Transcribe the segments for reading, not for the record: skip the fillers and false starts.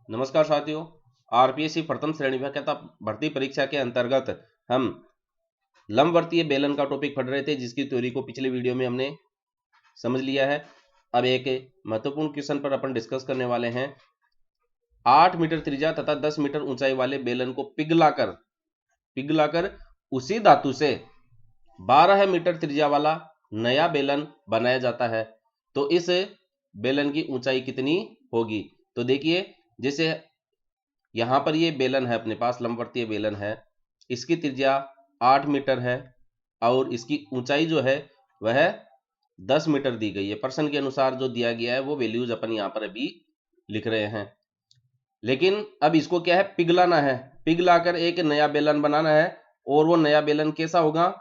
नमस्कार साथियों। आरपीएससी प्रथम श्रेणी व्याख्याता भर्ती परीक्षा के अंतर्गत हम लंबवर्तीय बेलन का टॉपिक पढ़ रहे थे, जिसकी थ्योरी को पिछले वीडियो में हमने समझ लिया है। अब एक महत्वपूर्ण क्वेश्चन पर अपन डिस्कस करने वाले हैं। 8 मीटर त्रिज्या तथा 10 मीटर ऊंचाई वाले बेलन को पिघलाकर उसी धातु से 12 मीटर त्रिज्या वाला नया बेलन बनाया जाता है। तो इस बेलन की ऊंचाई कितनी होगी? तो देखिए, जैसे यहां पर ये बेलन है, अपने पास लंबवर्तीय बेलन है, इसकी त्रिज्या 8 मीटर है और इसकी ऊंचाई जो है वह 10 मीटर दी गई है। प्रश्न के अनुसार जो दिया गया है वो वैल्यूज अपन यहां पर अभी लिख रहे हैं। लेकिन अब इसको क्या है, पिघलाना है। पिघलाकर एक नया बेलन बनाना है। और वो नया बेलन कैसा होगा?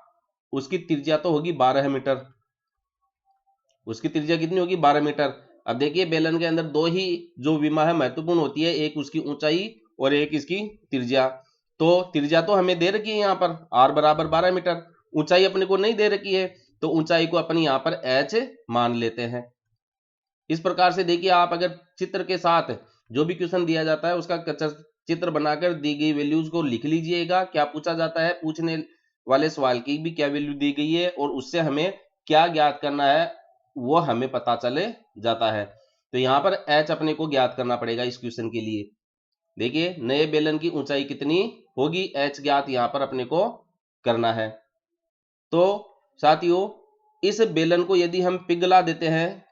उसकी त्रिज्या तो होगी 12 मीटर। उसकी त्रिज्या कितनी होगी? 12 मीटर। अब देखिए, बेलन के अंदर दो ही जो विमा है महत्वपूर्ण होती है, एक उसकी ऊंचाई और एक इसकी त्रिज्या। तो त्रिज्या तो हमें दे रखी है यहाँ पर r बराबर 12 मीटर, ऊंचाई अपने को नहीं दे रखी है, तो ऊंचाई को अपन यहाँ पर h मान लेते हैं। इस प्रकार से देखिए, आप अगर चित्र के साथ जो भी क्वेश्चन दिया जाता है उसका चित्र बनाकर दी गई वैल्यूज को लिख लीजिएगा। क्या पूछा जाता है, पूछने वाले सवाल की भी क्या वैल्यू दी गई है और उससे हमें क्या ज्ञात करना है वो हमें पता चले जाता है। तो यहाँ पर h अपने को ज्ञात करना पड़ेगा इस क्वेश्चन के लिए। देखिए, नए बेलन की ऊंचाई कितनी होगी, h ज्ञात यहाँ पर अपने को करना है। तो साथियों, इस बेलन को यदि हम पिघला देते हैं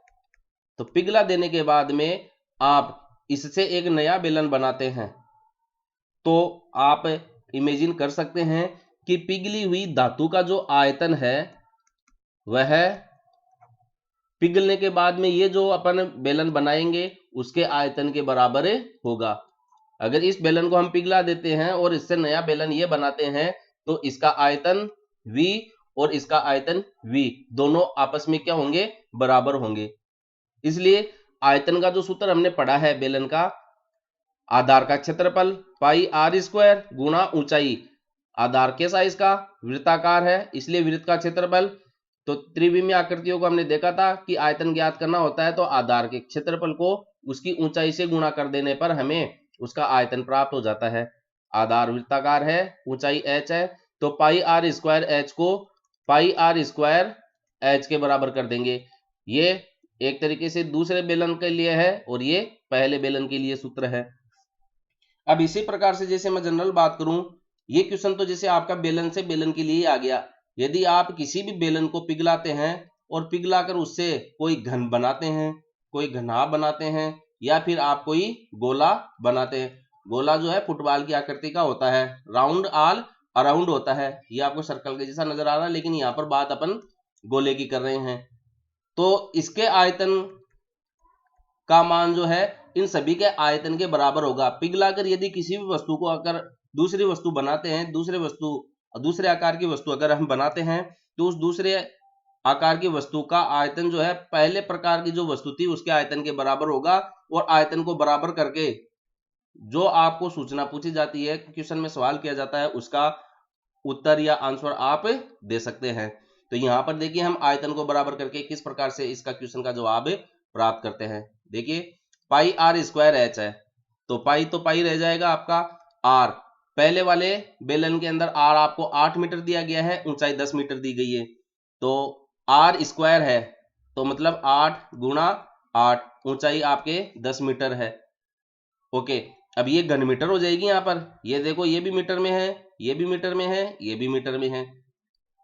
तो पिघला देने के बाद में आप इससे एक नया बेलन बनाते हैं, तो आप इमेजिन कर सकते हैं कि पिघली हुई धातु का जो आयतन है वह पिघलने के बाद में ये जो अपन बेलन बनाएंगे उसके आयतन के बराबर होगा। अगर इस बेलन को हम पिघला देते हैं और इससे नया बेलन ये बनाते हैं तो इसका आयतन v और इसका आयतन v दोनों आपस में क्या होंगे? बराबर होंगे। इसलिए आयतन का जो सूत्र हमने पढ़ा है बेलन का, आधार का क्षेत्रफल पाई r स्क्वायर गुणा ऊंचाई। आधार कैसा है इसका? वृत्ताकार है, इसलिए वृत्त का क्षेत्रफल। तो त्रिविमीय आकृतियों को हमने देखा था कि आयतन ज्ञात करना होता है तो आधार के क्षेत्रफल को उसकी ऊंचाई से गुणा कर देने पर हमें उसका आयतन प्राप्त हो जाता है। आधार वृत्ताकार है, ऊंचाई h है, तो पाई r स्क्वायर h को पाई r स्क्वायर h के बराबर कर देंगे। ये एक तरीके से दूसरे बेलन के लिए है और ये पहले बेलन के लिए सूत्र है। अब इसी प्रकार से जैसे मैं जनरल बात करूं, ये क्वेश्चन तो जैसे आपका बेलन से बेलन के लिए आ गया। यदि आप किसी भी बेलन को पिघलाते हैं और पिघलाकर उससे कोई घन बनाते हैं, कोई घनाभ बनाते हैं, या फिर आप कोई गोला बनाते हैं। गोला जो है फुटबॉल की आकृति का होता है, राउंड ऑल अराउंड होता है। ये आपको सर्कल के जैसा नजर आ रहा है, लेकिन यहाँ पर बात अपन गोले की कर रहे हैं। तो इसके आयतन का मान जो है इन सभी के आयतन के बराबर होगा। पिघलाकर यदि किसी भी वस्तु को अगर दूसरी वस्तु बनाते हैं, दूसरे आकार की वस्तु अगर हम बनाते हैं, तो उस दूसरे आकार की वस्तु का आयतन जो है पहले प्रकार की जो वस्तु थी उसके आयतन के बराबर होगा। और आयतन को बराबर करके जो आपको सूचना पूछी जाती है, क्वेश्चन में सवाल किया जाता है, उसका उत्तर या आंसर आप दे सकते हैं। तो यहाँ पर देखिए, हम आयतन को बराबर करके किस प्रकार से इसका क्वेश्चन का जवाब प्राप्त करते हैं। देखिए, पाई r स्क्वायर h है, तो पाई रह जाएगा आपका r। पहले वाले बेलन के अंदर r आपको 8 मीटर दिया गया है, ऊंचाई 10 मीटर दी गई है, तो r स्क्वायर है तो मतलब 8 गुणा 8, ऊंचाई आपके 10 मीटर है। ओके, अब ये घन मीटर हो जाएगी। यहाँ पर ये देखो, ये भी मीटर में है, ये भी मीटर में है, ये भी मीटर में है,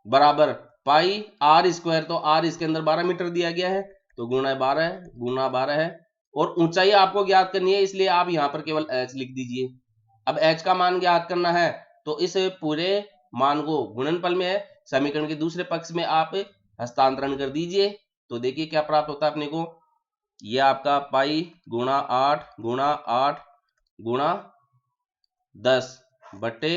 बराबर पाई r स्क्वायर, तो r इसके अंदर 12 मीटर दिया गया है, तो गुणा 12 है। और ऊंचाई आपको ज्ञात करनी है, इसलिए आप यहाँ पर केवल h लिख दीजिए। अब h का मान ज्ञात करना है तो इस पूरे मान को गुणनफल में है, समीकरण के दूसरे पक्ष में आप हस्तांतरण कर दीजिए। तो देखिए क्या प्राप्त होता है अपने को, ये आपका पाई गुणा 8 गुणा 8 गुणा 10 बटे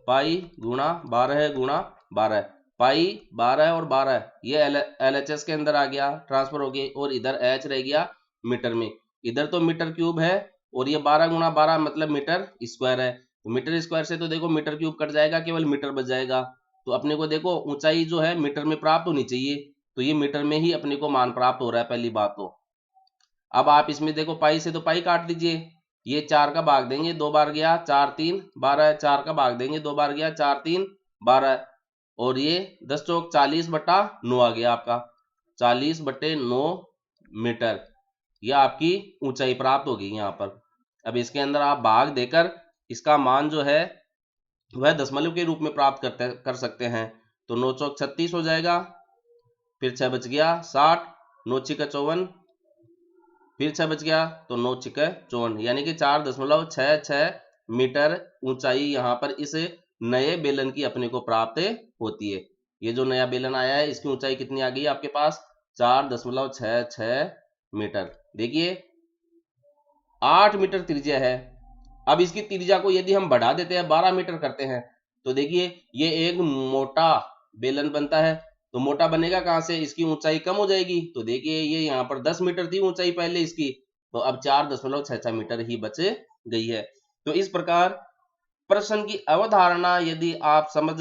पाई गुणा 12 गुणा 12, पाई 12 और 12 ये LHS के अंदर आ गया, ट्रांसफर हो गया, और इधर h रह गया मीटर में। इधर तो मीटर क्यूब है और ये 12 गुणा 12 मतलब मीटर स्क्वायर है, तो मीटर स्क्वायर से तो देखो मीटर क्यूब कट जाएगा, केवल मीटर बच जाएगा। तो अपने को देखो ऊंचाई जो है मीटर में प्राप्त होनी चाहिए, तो ये मीटर में ही अपने को मान प्राप्त हो रहा है, पहली बात तो। अब आप इसमें देखो पाई से तो पाई काट दीजिए, ये 4 का भाग देंगे, 2 बार गया 4 3 12, 4 का भाग देंगे 2 बार गया 4 3 12, और ये 10 चौक 40/9 आ गया आपका 40/9 मीटर। यह आपकी ऊंचाई प्राप्त होगी यहाँ पर। अब इसके अंदर आप भाग देकर इसका मान जो है वह दशमलव के रूप में प्राप्त कर सकते हैं। तो 9 चौक 36 हो जाएगा, फिर 6 बच गया 60, 9 छिका 54, फिर 6 बच गया तो 9 छिका 54, यानी कि 4.66 मीटर ऊंचाई यहाँ पर इस नए बेलन की अपने को प्राप्त होती है। ये जो नया बेलन आया है इसकी ऊंचाई कितनी आ गई आपके पास 4.66 मीटर। देखिए 8 मीटर त्रिज्या है। अब इसकी त्रिज्या को यदि हम बढ़ा देते हैं 12 मीटर करते हैं तो देखिए ये एक मोटा बेलन बनता है। तो मोटा बनेगा कहां से, इसकी ऊंचाई कम हो जाएगी। तो देखिए ये यहाँ पर 10 मीटर थी ऊंचाई पहले इसकी, तो अब 4.66 मीटर ही बच गई है। तो इस प्रकार प्रश्न की अवधारणा यदि आप समझ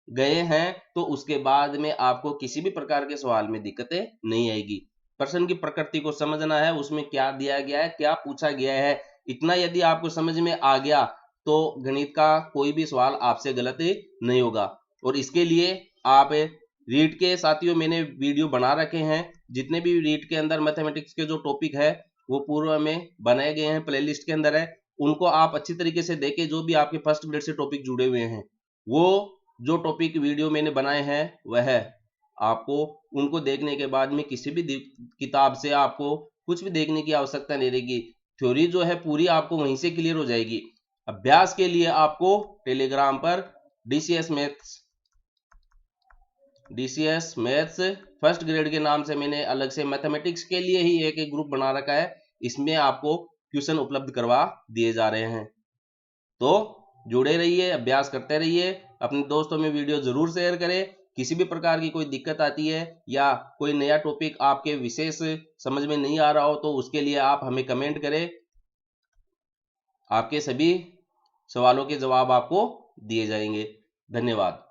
गए हैं तो उसके बाद में आपको किसी भी प्रकार के सवाल में दिक्कतें नहीं आएगी। प्रश्न की प्रकृति को समझना है, उसमें क्या दिया गया है, क्या पूछा गया है, इतना यदि आपको समझ में आ गया तो गणित का कोई भी सवाल आपसे गलत नहीं होगा। और इसके लिए आप रीट के साथियों मैंने वीडियो बना रखे हैं, जितने भी रीट के अंदर मैथमेटिक्स के जो टॉपिक है वो पूर्व में बनाए गए हैं, प्लेलिस्ट के अंदर है, उनको आप अच्छी तरीके से देखें। जो भी आपके फर्स्ट ग्रेड से टॉपिक जुड़े हुए हैं वो जो टॉपिक वीडियो मैंने बनाए हैं वह आपको उनको देखने के बाद में किसी भी किताब से आपको कुछ भी देखने की आवश्यकता नहीं रहेगी। थ्योरी जो है पूरी आपको वहीं से क्लियर हो जाएगी। अभ्यास के लिए आपको टेलीग्राम पर डीसीएस मैथ्स फर्स्ट ग्रेड के नाम से मैंने अलग से मैथमेटिक्स के लिए ही एक ग्रुप बना रखा है। इसमें आपको क्वेश्चन उपलब्ध करवा दिए जा रहे हैं। तो जुड़े रहिए, अभ्यास करते रहिए, अपने दोस्तों में वीडियो जरूर शेयर करें। किसी भी प्रकार की कोई दिक्कत आती है या कोई नया टॉपिक आपके विशेष समझ में नहीं आ रहा हो तो उसके लिए आप हमें कमेंट करें। आपके सभी सवालों के जवाब आपको दिए जाएंगे। धन्यवाद।